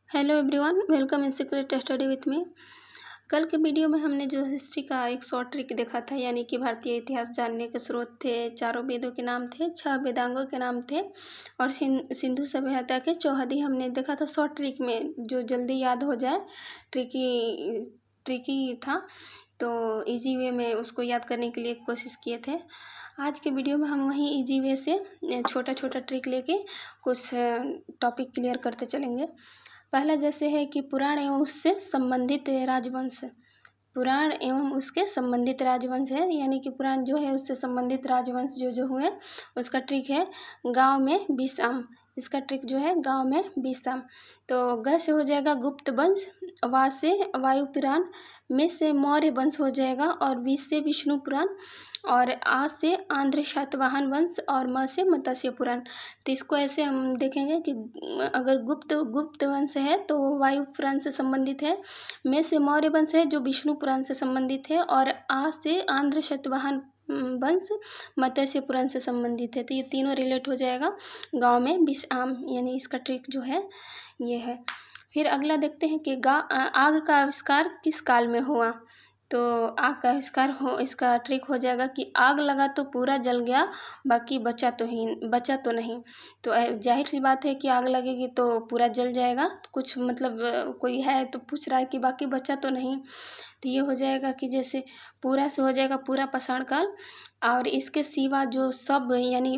Hello everyone, welcome in secret study with me. कल के video में हमने जो हिस्ट्री का एक शॉर्ट ट्रिक देखा था, यानी कि भारतीय इतिहास जानने के स्रोत थे, चारों वेदों के नाम थे, 6 वेदांगों के नाम थे और सिंधु सभ्यता के चौहदी हमने देखा था शॉर्ट ट्रिक में, जो जल्दी याद हो जाए। ट्रिकी था, तो इजी वे में उसको याद करने के लिए कोशिश किए थे। आज के वीडियो में हम वहीं इजी वे से छोटा छोटा ट्रिक लेके कुछ टॉपिक क्लियर करते चलेंगे। पहला जैसे है कि पुराण एवं उससे संबंधित राजवंश। पुराण एवं उसके संबंधित राजवंश है, यानी कि पुराण जो है उससे संबंधित राजवंश जो जो हुए, उसका ट्रिक है गांव में 20 आम। इसका ट्रिक जो है गांव में 20 आम। तो ग से हो जाएगा गुप्त वंश, वा से वायु पुराण, में से मौर्य वंश हो जाएगा और 20 से विष्णु पुराण, और आ से आंध्र शातवाहन वंश और म से मत्स्य पुराण। तो इसको ऐसे हम देखेंगे कि अगर गुप्त वंश है तो वो वायु पुराण से संबंधित है, में से मौर्य वंश है जो विष्णु पुराण से संबंधित है, और आ से आंध्र शातवाहन वंश मत्स्य पुराण से संबंधित है। तो ये तीनों रिलेट हो जाएगा गांव में 20 आम, यानी इसका ट्रिक जो है ये है। फिर अगला देखते हैं कि आग का आविष्कार किस काल में हुआ। तो आग का आविष्कार हो, इसका ट्रिक हो जाएगा कि आग लगा तो पूरा जल गया, बाकी बचा तो नहीं। तो जाहिर सी बात है कि आग लगेगी तो पूरा जल जाएगा। कुछ मतलब कोई है तो पूछ रहा है कि बाकी बचा तो नहीं, तो ये हो जाएगा कि जैसे पूरा से हो जाएगा पूरा पाषाण काल, और इसके सिवा जो सब यानी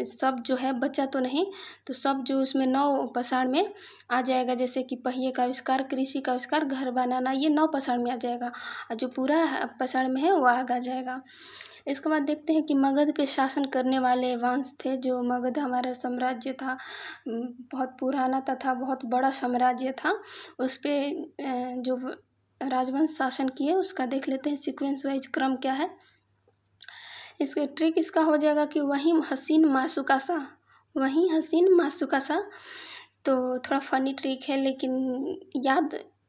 सब जो है बचा तो नहीं, तो सब जो उसमें 9 पाषाण में आ जाएगा। जैसे कि पहिए का आविष्कार, कृषि का आविष्कार, घर बनाना, ये 9 पाषाण में आ जाएगा, और जो पूरा पाषाण में है वो आग आ जाएगा। इसके बाद देखते हैं कि मगध पे शासन करने वाले वंश थे। जो मगध हमारा साम्राज्य था, बहुत पुराना तथा बहुत बड़ा साम्राज्य था, उस पर जो राजवंश शासन किए उसका देख लेते हैं सीक्वेंस वाइज क्रम क्या है। इसका ट्रिक इसका हो जाएगा कि वहीं हसीन मासुकासा। तो थोड़ा फनी ट्रिक है, लेकिन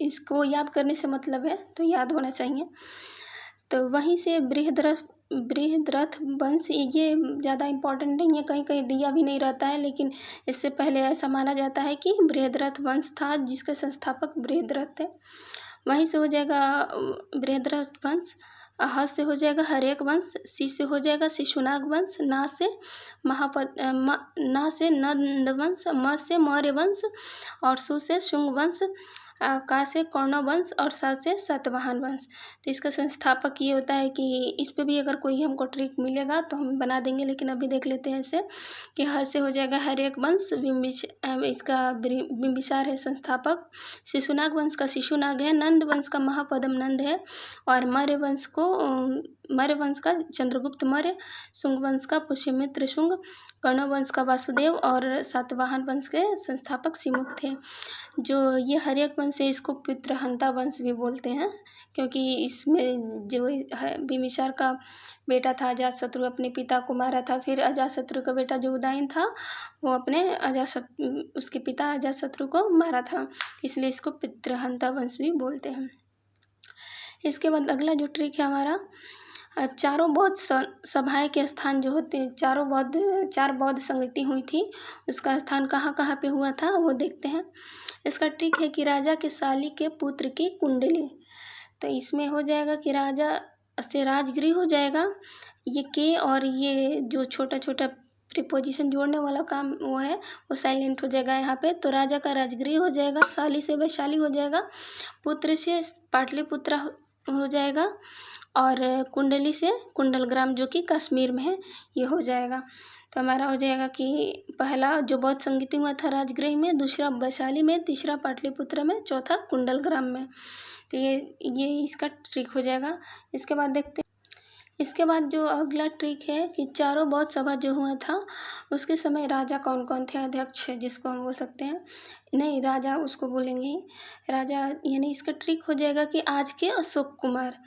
इसको याद करने से मतलब है, तो याद होना चाहिए। तो वहीं से बृहद्रथ वंश, ये ज़्यादा इम्पोर्टेंट नहीं है, कहीं कहीं दिया भी नहीं रहता है, लेकिन इससे पहले ऐसा माना जाता है कि बृहद्रथ वंश था जिसके संस्थापक बृहद्रथ थे। वहीं से हो जाएगा बृहद्रथ वंश। ह से हो जाएगा हरेक वंश, सी से हो जाएगा शिशुनाग वंश, ना से नंद वंश, म से मौर्य वंश, और सु से शुंग वंश, का से कौरव वंश, और सा से सातवाहन वंश। तो इसका संस्थापक ये होता है कि इस पे भी अगर कोई हमको ट्रिक मिलेगा तो हम बना देंगे, लेकिन अभी देख लेते हैं इसे कि ह से हो जाएगा हरेक वंश, इसका बिंबिसार है संस्थापक, शिशुनाग वंश का शिशुनाग है, नंद वंश का महापद्म नंद है, और मौर्य वंश का चंद्रगुप्त मौर्य, शुंग वंश का पुष्यमित्र शुंग, कौरव वंश का वासुदेव, और सातवाहन वंश के संस्थापक सिमुख थे। जो ये हरेक वंश है इसको पितृहंता वंश भी बोलते हैं, क्योंकि इसमें जो है बिम्बिसार का बेटा था अजातशत्रु, अपने पिता को मारा था। फिर अजातशत्रु का बेटा जो उदयन था वो उसके पिता अजातशत्रु को मारा था, इसलिए इसको पितृहंता वंश भी बोलते हैं। इसके बाद अगला जो ट्रिक है हमारा, चारों बौद्ध सभाएं के स्थान जो होते हैं, चार बौद्ध संगति हुई थी, उसका स्थान कहाँ कहाँ पे हुआ था वो देखते हैं। इसका ट्रिक है कि राजा के साली के पुत्र की कुंडली। तो इसमें हो जाएगा कि राजा से राजगृह हो जाएगा, ये के और ये जो छोटा छोटा प्रीपोजिशन जोड़ने वाला काम वो है वो साइलेंट हो जाएगा यहाँ पे। तो राजा का राजगृह हो जाएगा, साली से वैशाली हो जाएगा, पुत्र से पाटलिपुत्र हो जाएगा, और कुंडली से कुंडलग्राम जो कि कश्मीर में है ये हो जाएगा। तो हमारा हो जाएगा कि पहला जो बौद्ध संगति हुआ था राजगृह में, दूसरा वैशाली में, तीसरा पाटलिपुत्र में, चौथा कुंडलग्राम में। तो ये इसका ट्रिक हो जाएगा। इसके बाद देखते हैं, इसके बाद जो अगला ट्रिक है कि चारों बौद्ध सभा जो हुआ था उसके समय राजा कौन कौन थे, अध्यक्ष जिसको हम बोल सकते हैं, नहीं राजा उसको बोलेंगे ही, राजा यानी इसका ट्रिक हो जाएगा कि आज के अशोक कुमार।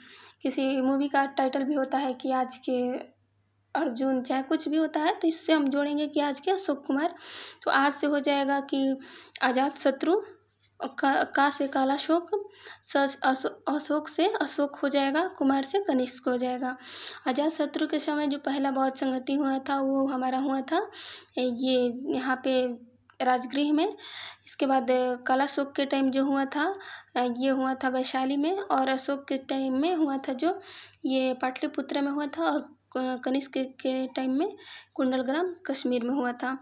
किसी मूवी का टाइटल भी होता है कि आज के अर्जुन, चाहे कुछ भी होता है, तो इससे हम जोड़ेंगे कि आज के अशोक कुमार। तो आज से हो जाएगा कि अजातशत्रु, का से कालाशोक, अशोक से अशोक हो जाएगा, कुमार से कनिष्क हो जाएगा। अजातशत्रु के समय जो पहला बौद्ध संगति हुआ था वो हमारा हुआ था ये यहाँ पे राजगृह में। इसके बाद कालाशोक के टाइम जो हुआ था ये हुआ था वैशाली में, और अशोक के टाइम में हुआ था जो ये पाटलिपुत्र में हुआ था, और कनिष्क के टाइम में कुंडलग्राम कश्मीर में हुआ था।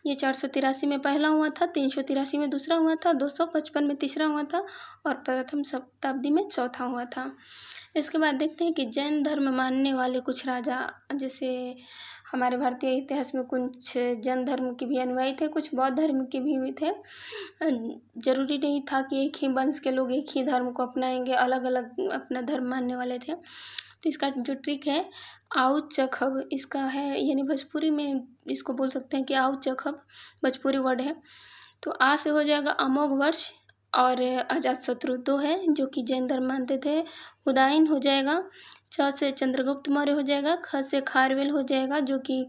ये 483 में पहला हुआ था, 383 में दूसरा हुआ था, 255 में तीसरा हुआ था, और प्रथम शताब्दी में चौथा हुआ था। इसके बाद देखते हैं कि जैन धर्म मानने वाले कुछ राजा, जैसे हमारे भारतीय इतिहास में कुछ जैन धर्म के भी अनुयायी थे, कुछ बौद्ध धर्म के भी हुए थे। जरूरी नहीं था कि एक ही वंश के लोग एक ही धर्म को अपनाएंगे, अलग अलग अपना धर्म मानने वाले थे। तो इसका जो ट्रिक है आउ चखब, इसका है यानी भोजपुरी में इसको बोल सकते हैं कि आउ चखब, भोजपुरी वर्ड है। तो आ से हो जाएगा अमोघ वर्ष, और अजातशत्रु दो है जो कि जैन धर्म मानते थे। उदायन हो जाएगा, च से चंद्रगुप्त मौर्य हो जाएगा, ख से खारवेल हो जाएगा जो कि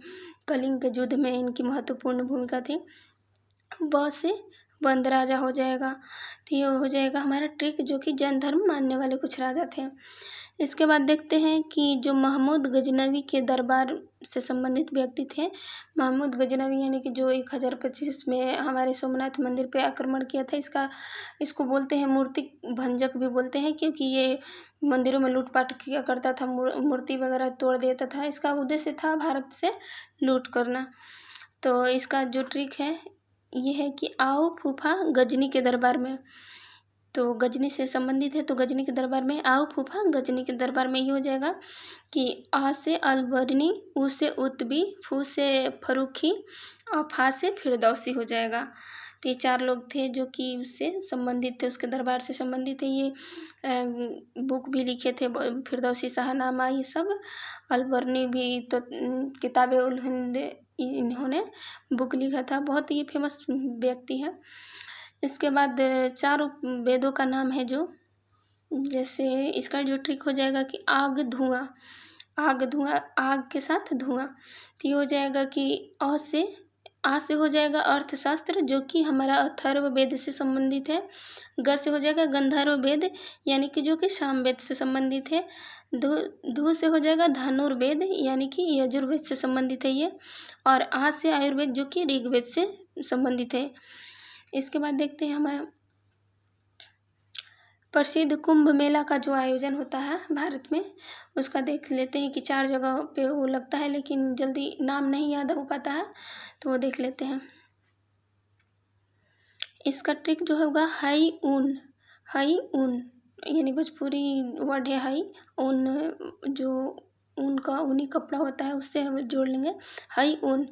कलिंग के युद्ध में इनकी महत्वपूर्ण भूमिका थी, ब से बंद राजा हो जाएगा। तो ये हो जाएगा हमारा ट्रिक जो कि जैन धर्म मानने वाले कुछ राजा थे। इसके बाद देखते हैं कि जो महमूद गजनवी के दरबार से संबंधित व्यक्ति थे, महमूद गजनवी यानी कि जो 1025 में हमारे सोमनाथ मंदिर पे आक्रमण किया था, इसको बोलते हैं मूर्ति भंजक भी बोलते हैं, क्योंकि ये मंदिरों में लूटपाट किया करता था, मूर्ति वगैरह तोड़ देता था। इसका उद्देश्य था भारत से लूट करना। तो इसका जो ट्रिक है ये है कि आओ फूफा गजनी के दरबार में, तो गजनी से संबंधित है, तो गजनी के दरबार में आओ फूफा गजनी के दरबार में ये हो जाएगा कि आ से अलबरनी, ऊ से उतबी, फू से फरूखी, और फा से फिरदौसी हो जाएगा। तो ये 4 लोग थे जो कि उससे संबंधित थे, उसके दरबार से संबंधित थे। ये बुक भी लिखे थे, फिरदौसी शाहनामा, ये सब। अलबरनी भी तो किताब उल हिंद इन्होंने बुक लिखा था, बहुत ही फेमस व्यक्ति है। इसके बाद 4 वेदों का नाम है जो, जैसे इसका जो ट्रिक हो जाएगा कि आग धुआं, आग धुआं, आग के साथ धुआं। तो ये हो जाएगा कि आ से हो जाएगा अर्थशास्त्र जो कि हमारा अथर्व वेद से संबंधित है। ग से हो जाएगा गंधर्व वेद यानी कि जो कि सामवेद से संबंधित है। धू से हो जाएगा धनुर्वेद यानी कि यजुर्वेद से संबंधित है ये। और आ से आयुर्वेद जो कि ऋग्वेद से संबंधित है। इसके बाद देखते हैं हमारा प्रसिद्ध कुंभ मेला का जो आयोजन होता है भारत में, उसका देख लेते हैं कि 4 जगह पे वो लगता है, लेकिन जल्दी नाम नहीं याद हो पाता है, तो वो देख लेते हैं। इसका ट्रिक जो होगा हाई ऊन, हाई ऊन यानी भोजपुरी वर्ड है हाई ऊन, जो ऊन का ऊनी कपड़ा होता है उससे हम जोड़ लेंगे हाई ऊन।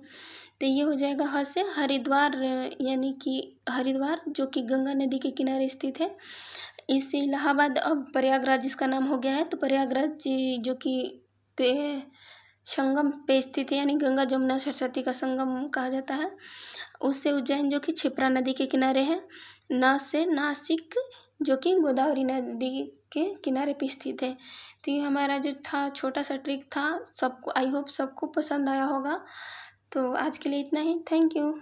तो ये हो जाएगा ह से हरिद्वार यानी कि हरिद्वार जो कि गंगा नदी के किनारे स्थित है। इससे इलाहाबाद अब प्रयागराज इसका नाम हो गया है। तो प्रयागराज जो कि संगम पे स्थित है, यानी गंगा जमुना सरस्वती का संगम कहा जाता है। उससे उज्जैन जो कि क्षिप्रा नदी के किनारे है। न से नासिक जो कि गोदावरी नदी के किनारे पे स्थित है। तो ये हमारा जो था छोटा सा ट्रिक था, सबको आई होप सबको पसंद आया होगा। तो आज के लिए इतना ही, थैंक यू।